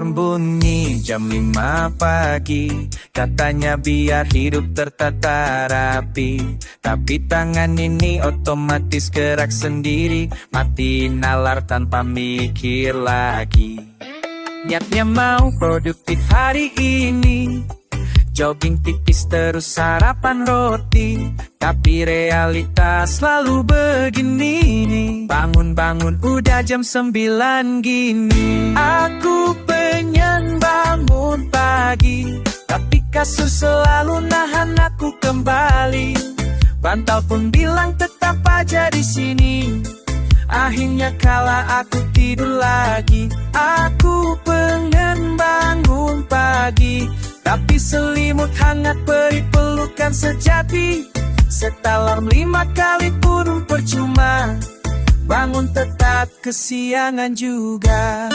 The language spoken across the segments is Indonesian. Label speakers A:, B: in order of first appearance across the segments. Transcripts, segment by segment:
A: alarm bunyi jam 5 pagi. Katanya biar hidup tertata rapi, tapi tangan ini otomatis gerak sendiri. Matiin alarm tanpa mikir lagi. Niatnya mau produktif hari ini, jogging tipis terus sarapan roti. Tapi realitas selalu begini nih. Bangun-bangun udah jam 9 gini. Aku pengen bangun pagi, tapi kasur selalu nahan aku kembali. Bantal pun bilang tetap aja di sini. Akhirnya kala aku tidur lagi. Aku pengen bangun pagi, tapi selimut hangat beri pelukan sejati. Set alarm 5 kali pun percuma, bangun tetap kesiangan juga.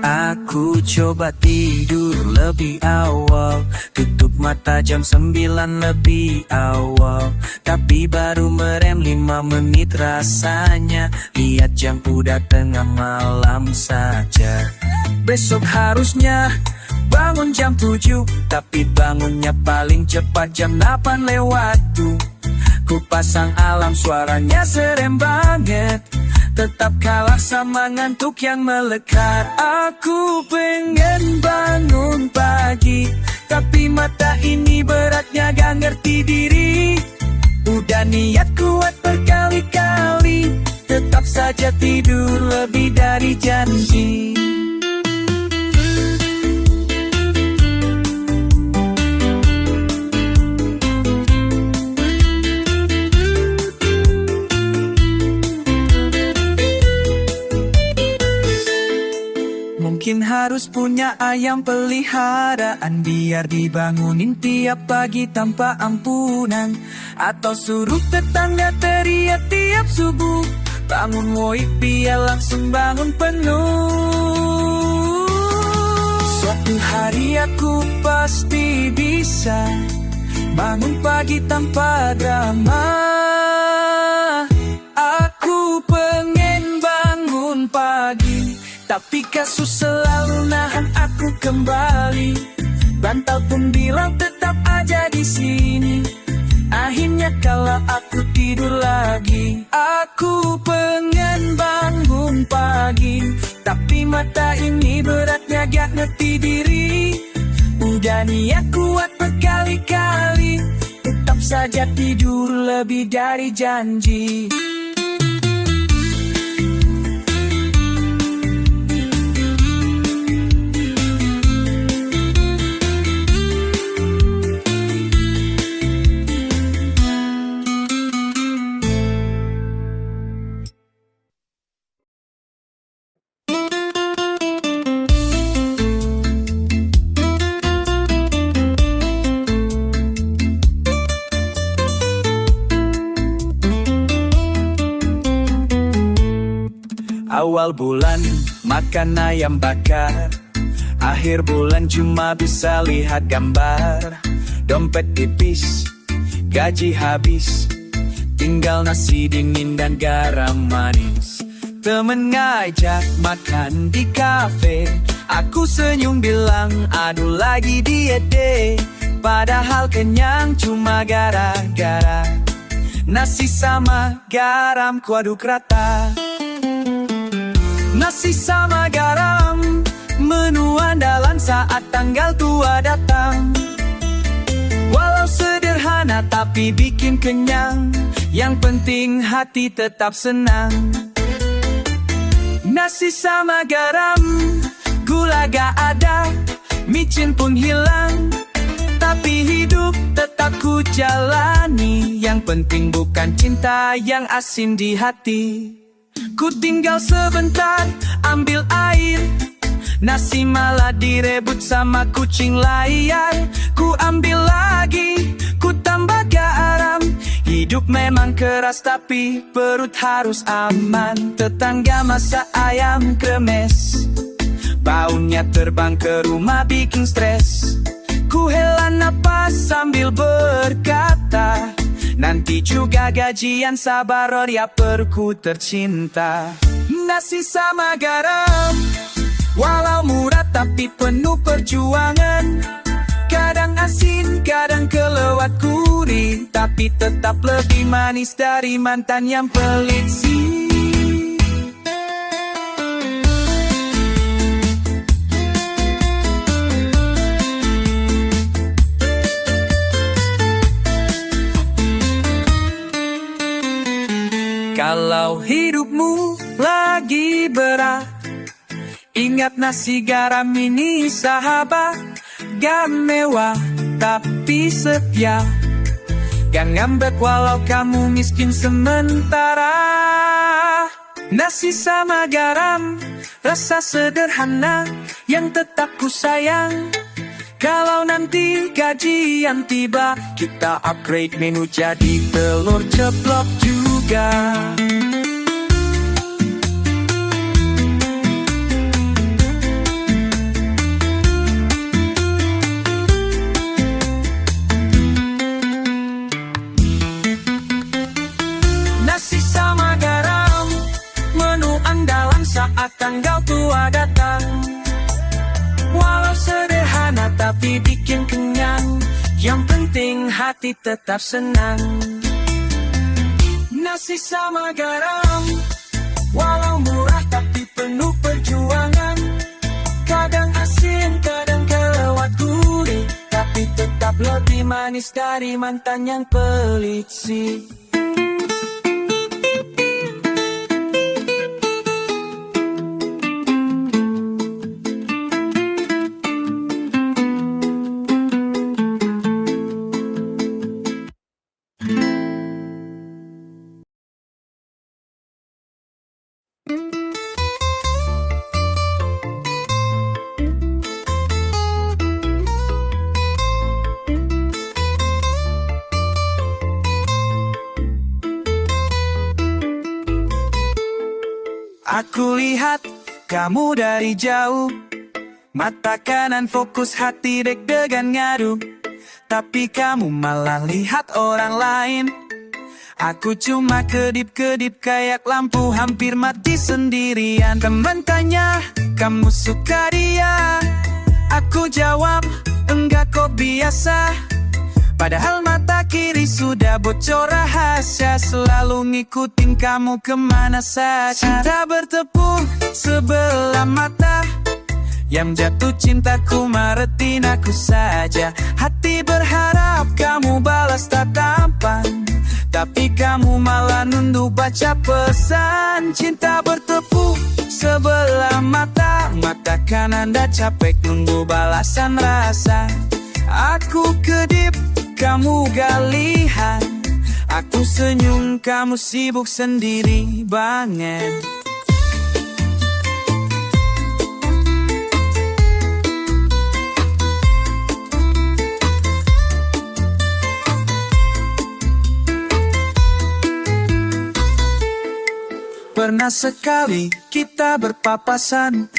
A: Aku coba tidur lebih awal, tutup mata jam 9 lebih awal. Tapi baru merem 5 menit rasanya. Lihat jam udah tengah malam saja. Besok harusnya bangun jam 7, tapi bangunnya paling cepat jam 8 lewat tuh. Ku pasang alarm suaranya serem banget, tetap kalah sama ngantuk yang melekat. Aku pengen bangun pagi, tapi mata ini beratnya gak ngerti diri. Udah niat kuat berkali-kali, tetap saja tidur lebih dari janji. Mungkin harus punya ayam peliharaan, biar dibangunin tiap pagi tanpa ampunan. Atau suruh tetangga teriak tiap subuh, bangun woi biar langsung bangun penuh. Suatu hari aku pasti bisa bangun pagi tanpa drama. Aku pengen bangun pagi, tapi kasur selalu nahan aku kembali. Bantal pun bilang tetap aja di sini. Akhirnya kala aku tidur lagi. Aku pengen bangun pagi, tapi mata ini beratnya gak ngerti diri. Udah niat kuat berkali-kali, tetap saja tidur lebih dari janji. Awal bulan makan ayam bakar, akhir bulan cuma bisa lihat gambar. Dompet tipis, gaji habis, tinggal nasi dingin dan garam manis. Temen ngajak makan di kafe, aku senyum bilang aduh lagi diet deh. Padahal kenyang cuma gara-gara nasi sama garam kuaduk rata. Nasi sama garam, menu andalan saat tanggal tua datang. Walau sederhana tapi bikin kenyang, yang penting hati tetap senang. Nasi sama garam, gula gak ada, micin pun hilang. Tapi hidup tetap ku jalani, yang penting bukan cinta yang asin di hati. Ku tinggal sebentar, ambil air, nasi malah direbut sama kucing layar. Ku ambil lagi, ku tambah garam. Hidup memang keras tapi perut harus aman. Tetangga masak ayam kremes, Baunya terbang ke rumah bikin stres. Ku hela napas sambil berkata, nanti juga gajian, sabar ya perku tercinta. Nasi sama garam, walau murah tapi penuh perjuangan. Kadang asin, kadang kelewat gurih, tapi tetap lebih manis dari mantan yang pelit sih. Kalau hidupmu lagi berat, ingat nasi garam ini sahabat. Gak mewah tapi setia, gak ngambek walau kamu miskin sementara. Nasi sama garam, rasa sederhana yang tetap ku sayang. Kalau nanti gajian tiba, kita upgrade menu jadi telur ceplok juga. Nasi sama garam, menu andalan saat tanggal tua datang. Walau sederhana tapi bikin kenyang, yang penting hati tetap senang. Nasi sama garam, walau murah tapi penuh perjuangan. Kadang asin, kadang kelewat gurih, tapi tetap lebih manis dari mantan yang pelit sih. Aku lihat kamu dari jauh, mata kanan fokus, hati deg-degan ngadu. Tapi kamu malah lihat orang lain. Aku cuma kedip-kedip kayak lampu hampir mati sendirian. Teman tanya, kamu suka dia? Aku jawab, enggak kok biasa. Padahal mata kiri sudah bocor rahasia, selalu ngikutin kamu kemana saja. Cinta bertepuk sebelah mata, yang jatuh cintaku maretin aku saja. Hati berharap kamu balas tatapan, tapi kamu malah nunduk baca pesan. Cinta bertepuk sebelah mata, mata kanan dah capek nunggu balasan rasa. Aku kedip, kamu gak lihat. Aku senyum, kamu sibuk sendiri banget. Pernah sekali kita berpapasan,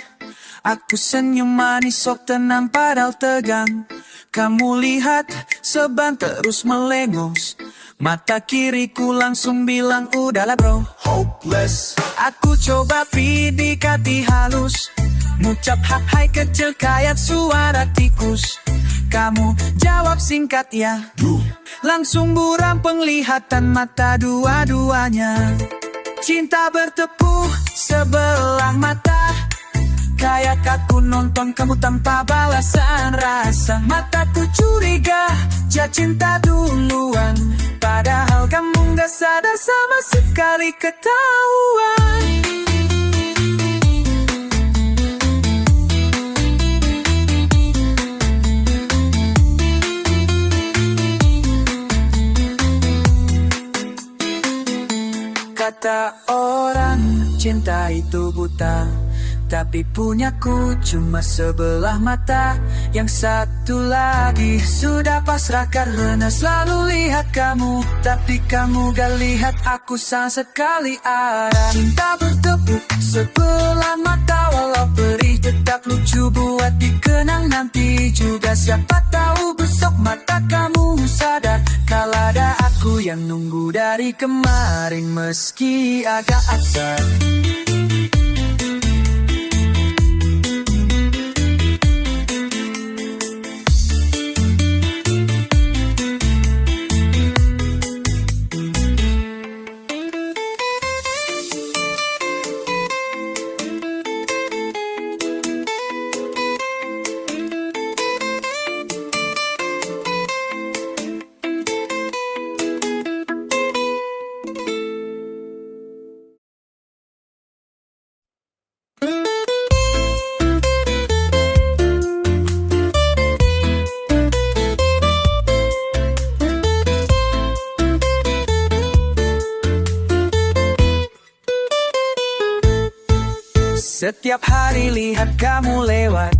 A: aku senyum manis sok tenang padahal tegang. Kamu lihat seban terus melengos, mata kiriku langsung bilang udahlah bro, hopeless. Aku coba PDKT halus, ngucap hai kecil kayak suara tikus. Kamu jawab singkat ya, langsung buram penglihatan mata dua-duanya. Cinta bertepuk sebelah mata, kayak aku nonton kamu tanpa balasan rasa. Mataku curiga, jatuh cinta duluan, padahal kamu gak sadar sama sekali ketahuan. Kata orang, cinta itu buta, tapi punyaku cuma sebelah mata. Yang satu lagi sudah pasrah karena selalu lihat kamu, tapi kamu gak lihat aku sama sekali. Ada cinta bertepuk sebelah mata, walau perih tetap lucu buat dikenang nanti juga. Siapa tahu besok mata kamu sadar kalau ada aku yang nunggu dari kemarin meski agak asal. Setiap hari lihat kamu lewat,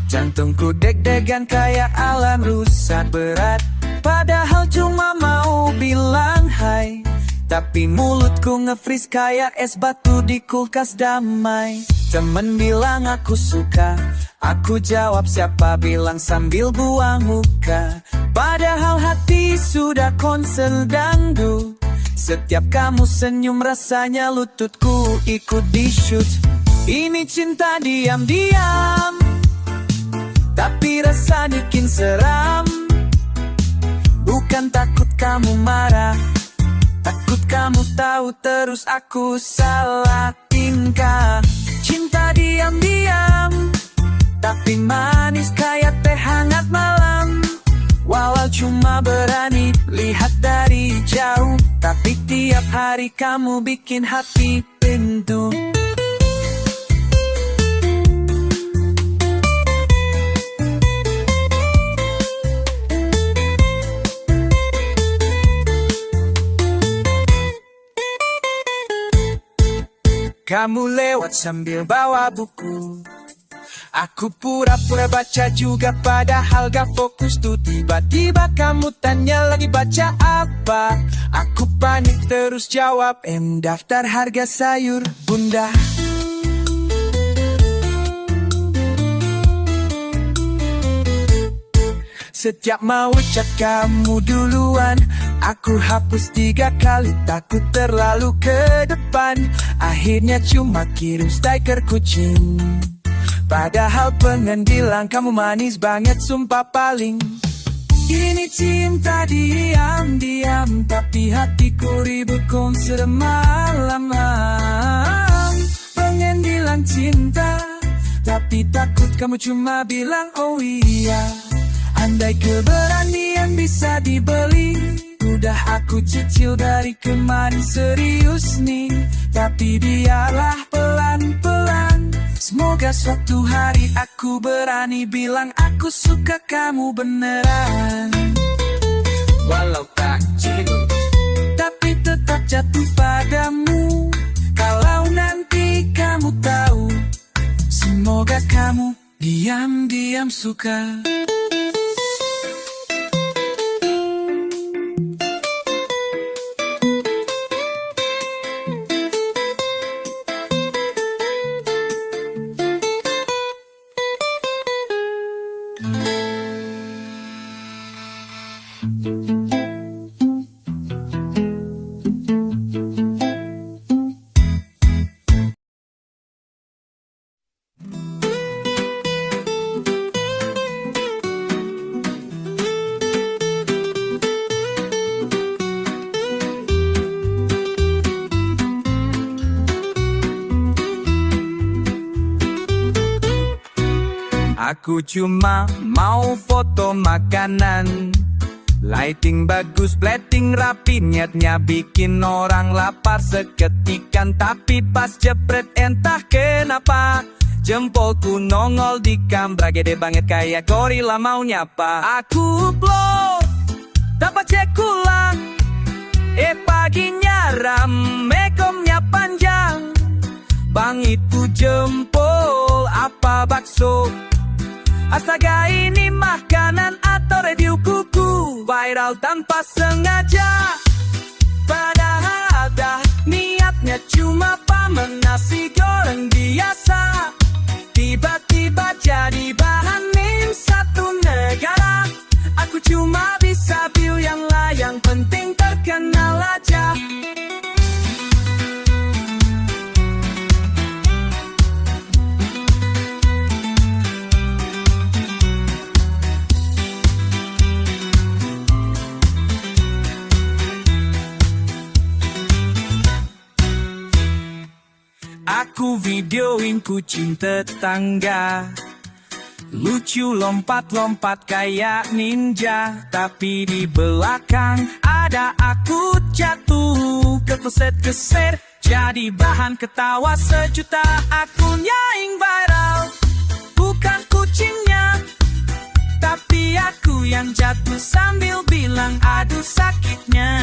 A: jantungku deg-degan kayak alam rusak berat. Padahal cuma mau bilang hai, tapi mulutku nge-freeze kayak es batu di kulkas damai. Temen bilang aku suka, aku jawab siapa bilang sambil buang muka. Padahal hati sudah konser dangdut. Setiap kamu senyum rasanya lututku ikut di-shoot. Ini cinta diam-diam, tapi rasa bikin seram. Bukan takut kamu marah, takut kamu tahu terus aku salah tingkah. Cinta diam-diam, tapi manis kayak teh hangat malam. Walau cuma berani lihat dari jauh, tapi tiap hari kamu bikin hati pintu. Kamu lewat sambil bawa buku, aku pura-pura baca juga padahal gak fokus tuh. Tiba-tiba kamu tanya lagi baca apa. Aku panik terus jawab daftar harga sayur bunda. Setiap mau chat kamu duluan, aku hapus 3 kali takut terlalu ke depan. Akhirnya cuma kirim stiker kucing, padahal pengen bilang kamu manis banget sumpah paling. Ini cinta diam-diam, tapi hatiku ribut konser malam-malam. Pengen bilang cinta, tapi takut kamu cuma bilang oh iya. Andai keberanian bisa dibeli, udah aku cicil dari kemarin serius nih. Tapi biarlah pelan-pelan, semoga suatu hari aku berani bilang aku suka kamu beneran. Walau tak cinta, tapi tetap jatuh padamu. Kalau nanti kamu tahu, semoga kamu diam-diam suka. Aku cuma mau foto makanan, lighting bagus, plating rapi, niatnya bikin orang lapar seketikan. Tapi pas jepret entah kenapa, jempolku nongol di kamera gede banget kayak gorila mau nyapa. Aku upload, dapat cek ulang, paginya rame, komnya panjang. Bang itu jempol, apa bakso. Astaga, ini makanan atau review kuku. Viral tanpa sengaja, padahal ada niatnya cuma pamer nasi goreng biasa. Tiba-tiba jadi bahan meme satu negara. Aku cuma bisa view yang lain, penting terkenal aja. Aku videoin kucing tetangga, lucu lompat-lompat kayak ninja. Tapi di belakang ada aku jatuh, kekeset-keset jadi bahan ketawa sejuta. Akunnya yang viral, bukan kucingnya, tapi aku yang jatuh sambil bilang aduh sakitnya.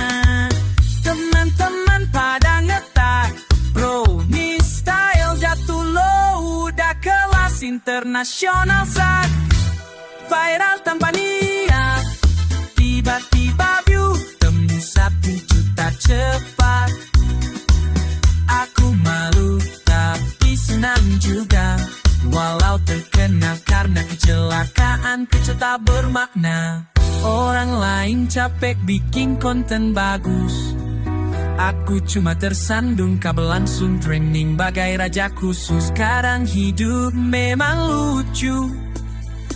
A: Teman-teman pada ngetak, bro, nih style jatuh lo udah kelas internasional sak. Viral tanpa niat, tiba-tiba view tembus 1 juta cepat. Aku malu tapi senang juga, walau terkenal karena kecelakaan kecil tak bermakna. Orang lain capek bikin konten bagus, aku cuma tersandung kabel langsung trending bagai raja khusus. Sekarang hidup memang lucu,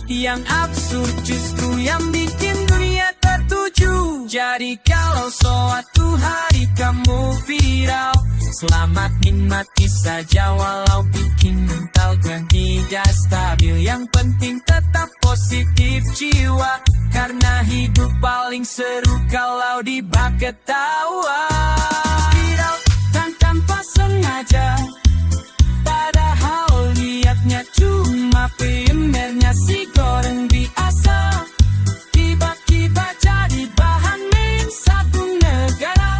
A: yang absurd justru yang bikin dunia tertuju. Jadi kalau suatu hari kamu viral, selamat nikmati saja walau bikin mental dan tidak stabil. Yang penting tetap positif jiwa, karena hidup paling seru kalau dibak ketawa. Viral tanpa sengaja, padahal niatnya cuma pamer nasi goreng biasa. Tiba-tiba jadi bahan meme satu negara.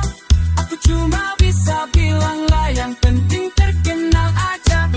A: Aku cuma bisa bilang lah yang penting terkenal aja.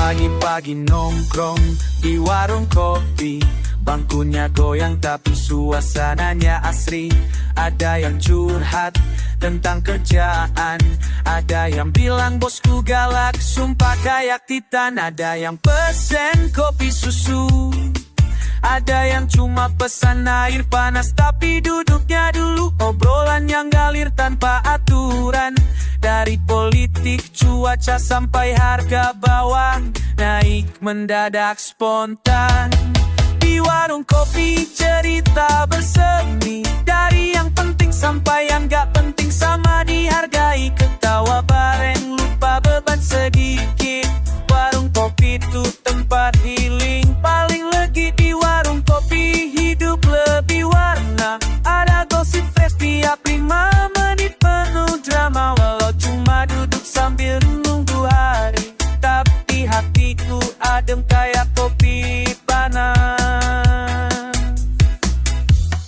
A: Pagi-pagi nongkrong di warung kopi, bangkunya goyang tapi suasananya asri. Ada yang curhat tentang kerjaan, ada yang bilang bosku galak, sumpah kayak titan. Ada yang pesen kopi susu, ada yang cuma pesan air panas tapi duduknya dulu. Obrolan yang ngalir tanpa aturan, dari politik, cuaca sampai harga bawang naik mendadak spontan. Di warung kopi cerita bersemi, dari yang penting sampai yang gak penting sama dihargai. Ketawa bareng lupa beban sedikit, warung kopi itu tempat healing paling legit. Di warung kopi hidup lebih warna, ada gosip fresh tiap 5 menit, penuh drama. Walau cuma duduk sambil nunggu hari, tapi hatiku adem kayak kopi panas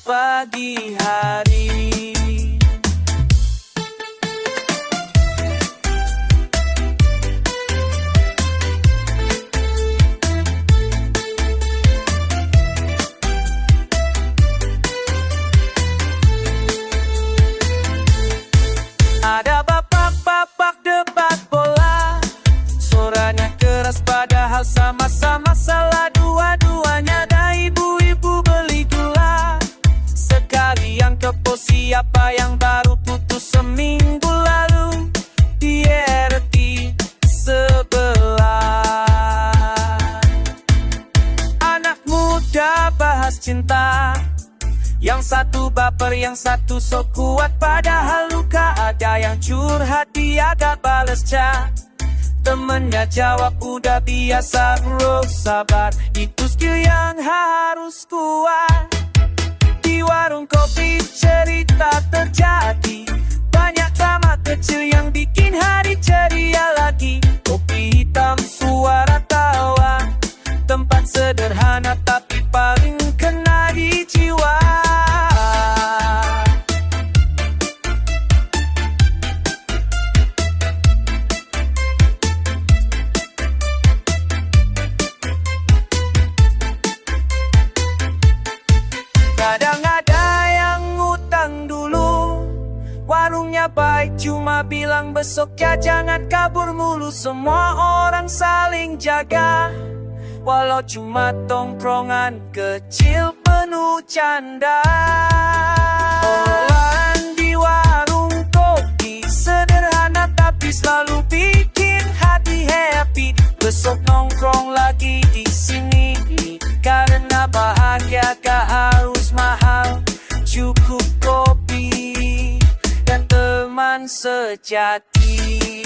A: pagi hari. Ada bapak-bapak debat bola, suaranya keras padahal sama-sama salah dua-duanya. Ada ibu-ibu beli gula, sekalian kepo siapa yang baru putus seminggu lalu di RT sebelah. Anak muda bahas cinta, Yang satu baper, yang satu sok kuat, padahal luka. Ada yang curhat, dia gak bales chat. Temennya jawab udah biasa bro, sabar, itu skill yang harus kuat. Di warung kopi cerita terjadi, banyak drama kecil yang bikin hari ceria lagi. Kopi hitam, suara tawa, tempat sederhana tapi paling kena di jiwa. Kadang ada yang ngutang dulu, warungnya baik cuma bilang besok ya, jangan kabur mulu. Semua orang saling jaga, walau cuma tongkrongan kecil penuh canda. Obrolan di warung kopi sederhana tapi selalu bikin hati happy. Besok nongkrong lagi di sini, karena bahagia gak harus mahal, cukup kopi dan teman sejati.